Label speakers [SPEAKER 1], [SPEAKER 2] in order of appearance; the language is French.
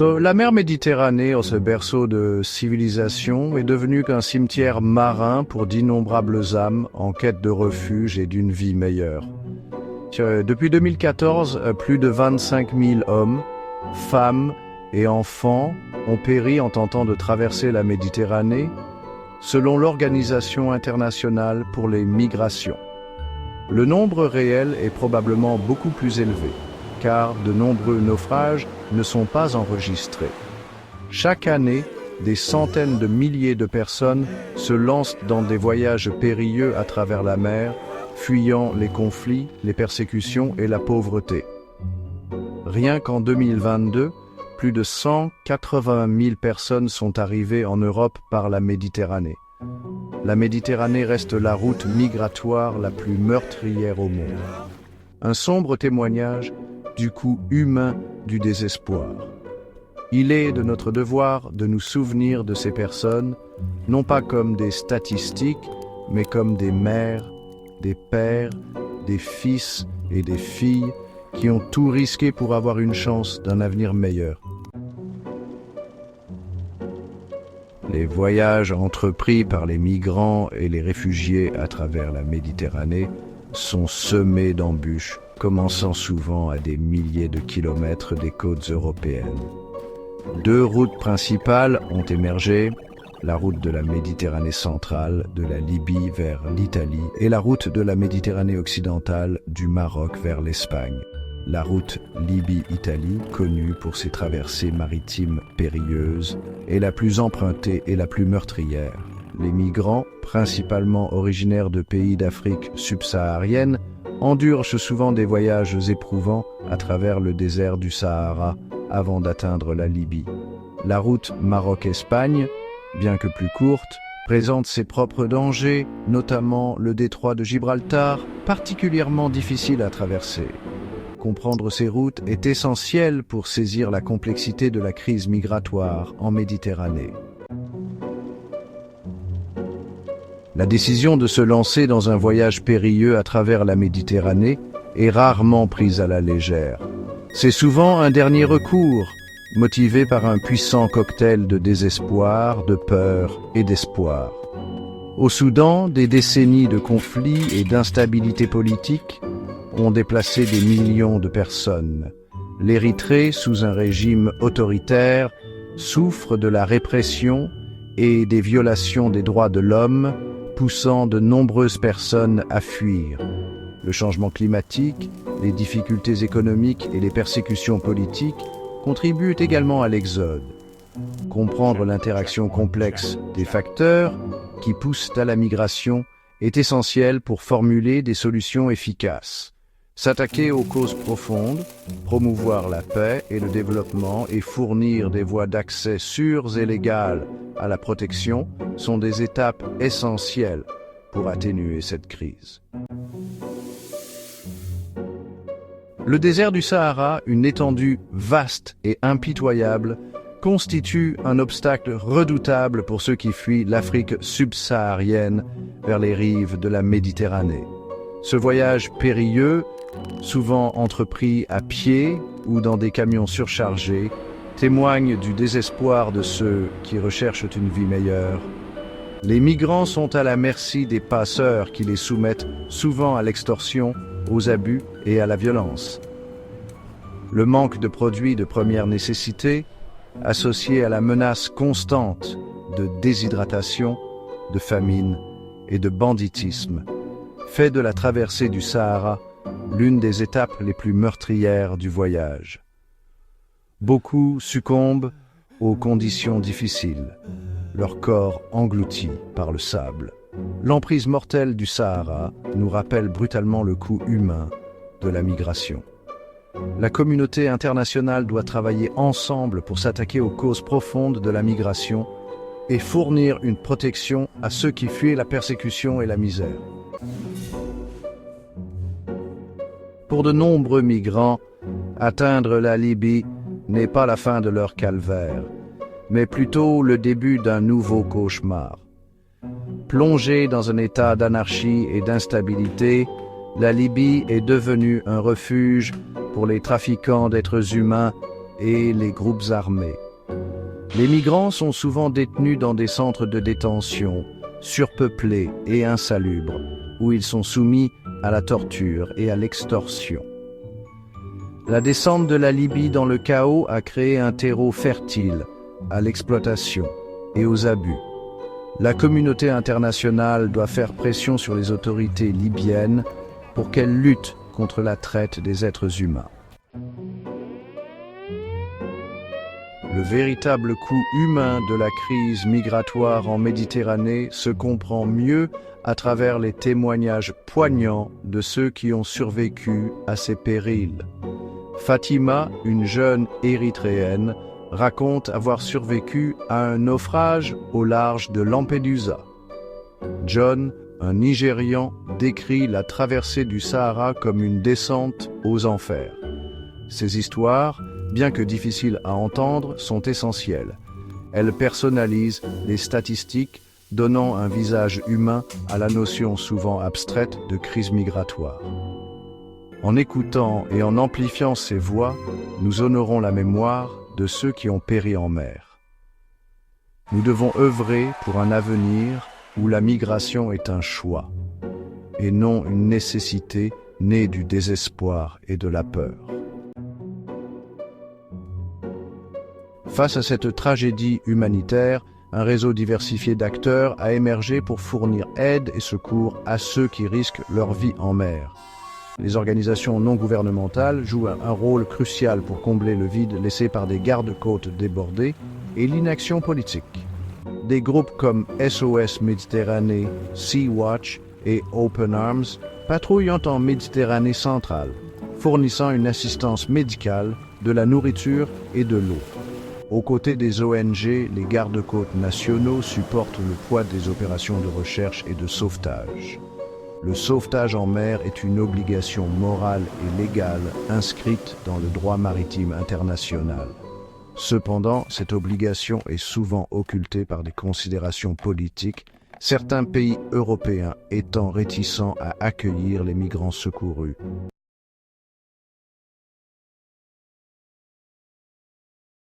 [SPEAKER 1] La mer Méditerranée, ce berceau de civilisation, est devenue qu'un cimetière marin pour d'innombrables âmes en quête de refuge et d'une vie meilleure. Depuis 2014, plus de 25 000 hommes, femmes et enfants ont péri en tentant de traverser la Méditerranée, selon l'Organisation internationale pour les migrations. Le nombre réel est probablement beaucoup plus élevé, car de nombreux naufrages ne sont pas enregistrés. Chaque année, des centaines de milliers de personnes se lancent dans des voyages périlleux à travers la mer, fuyant les conflits, les persécutions et la pauvreté. Rien qu'en 2022, plus de 180 000 personnes sont arrivées en Europe par la Méditerranée. La Méditerranée reste la route migratoire la plus meurtrière au monde. Un sombre témoignage du coût humain du désespoir. Il est de notre devoir de nous souvenir de ces personnes, non pas comme des statistiques, mais comme des mères, des pères, des fils et des filles qui ont tout risqué pour avoir une chance d'un avenir meilleur. Les voyages entrepris par les migrants et les réfugiés à travers la Méditerranée sont semés d'embûches, commençant souvent à des milliers de kilomètres des côtes européennes. Deux routes principales ont émergé, la route de la Méditerranée centrale, de la Libye vers l'Italie, et la route de la Méditerranée occidentale, du Maroc vers l'Espagne. La route Libye-Italie, connue pour ses traversées maritimes périlleuses, est la plus empruntée et la plus meurtrière. Les migrants, principalement originaires de pays d'Afrique subsaharienne, endurent souvent des voyages éprouvants à travers le désert du Sahara avant d'atteindre la Libye. La route Maroc-Espagne, bien que plus courte, présente ses propres dangers, notamment le détroit de Gibraltar, particulièrement difficile à traverser. Comprendre ces routes est essentiel pour saisir la complexité de la crise migratoire en Méditerranée. La décision de se lancer dans un voyage périlleux à travers la Méditerranée est rarement prise à la légère. C'est souvent un dernier recours, motivé par un puissant cocktail de désespoir, de peur et d'espoir. Au Soudan, des décennies de conflits et d'instabilité politique ont déplacé des millions de personnes. L'Érythrée, sous un régime autoritaire, souffre de la répression et des violations des droits de l'homme, poussant de nombreuses personnes à fuir. Le changement climatique, les difficultés économiques et les persécutions politiques contribuent également à l'exode. Comprendre l'interaction complexe des facteurs qui poussent à la migration est essentiel pour formuler des solutions efficaces. S'attaquer aux causes profondes, promouvoir la paix et le développement et fournir des voies d'accès sûres et légales à la protection sont des étapes essentielles pour atténuer cette crise. Le désert du Sahara, une étendue vaste et impitoyable, constitue un obstacle redoutable pour ceux qui fuient l'Afrique subsaharienne vers les rives de la Méditerranée. Ce voyage périlleux, souvent entrepris à pied ou dans des camions surchargés, témoigne du désespoir de ceux qui recherchent une vie meilleure. Les migrants sont à la merci des passeurs qui les soumettent souvent à l'extorsion, aux abus et à la violence. Le manque de produits de première nécessité, associé à la menace constante de déshydratation, de famine et de banditisme, fait de la traversée du Sahara l'une des étapes les plus meurtrières du voyage. Beaucoup succombent aux conditions difficiles, leur corps englouti par le sable. L'emprise mortelle du Sahara nous rappelle brutalement le coût humain de la migration. La communauté internationale doit travailler ensemble pour s'attaquer aux causes profondes de la migration et fournir une protection à ceux qui fuient la persécution et la misère. Pour de nombreux migrants, atteindre la Libye n'est pas la fin de leur calvaire, mais plutôt le début d'un nouveau cauchemar. Plongée dans un état d'anarchie et d'instabilité, la Libye est devenue un refuge pour les trafiquants d'êtres humains et les groupes armés. Les migrants sont souvent détenus dans des centres de détention, surpeuplés et insalubres, où ils sont soumis à la torture et à l'extorsion. La descente de la Libye dans le chaos a créé un terreau fertile à l'exploitation et aux abus. La communauté internationale doit faire pression sur les autorités libyennes pour qu'elles luttent contre la traite des êtres humains. Le véritable coût humain de la crise migratoire en Méditerranée se comprend mieux à travers les témoignages poignants de ceux qui ont survécu à ces périls. Fatima, une jeune érythréenne, raconte avoir survécu à un naufrage au large de Lampedusa. John, un Nigérian, décrit la traversée du Sahara comme une descente aux enfers. Ces histoires, bien que difficiles à entendre, sont essentielles. Elles personnalisent les statistiques, donnant un visage humain à la notion souvent abstraite de crise migratoire. En écoutant et en amplifiant ces voix, nous honorons la mémoire de ceux qui ont péri en mer. Nous devons œuvrer pour un avenir où la migration est un choix, et non une nécessité née du désespoir et de la peur. Face à cette tragédie humanitaire, un réseau diversifié d'acteurs a émergé pour fournir aide et secours à ceux qui risquent leur vie en mer. Les organisations non gouvernementales jouent un rôle crucial pour combler le vide laissé par des gardes-côtes débordés et l'inaction politique. Des groupes comme SOS Méditerranée, Sea-Watch et Open Arms patrouillent en Méditerranée centrale, fournissant une assistance médicale, de la nourriture et de l'eau. Aux côtés des ONG, les gardes-côtes nationaux supportent le poids des opérations de recherche et de sauvetage. Le sauvetage en mer est une obligation morale et légale inscrite dans le droit maritime international. Cependant, cette obligation est souvent occultée par des considérations politiques, certains pays européens étant réticents à accueillir les migrants secourus.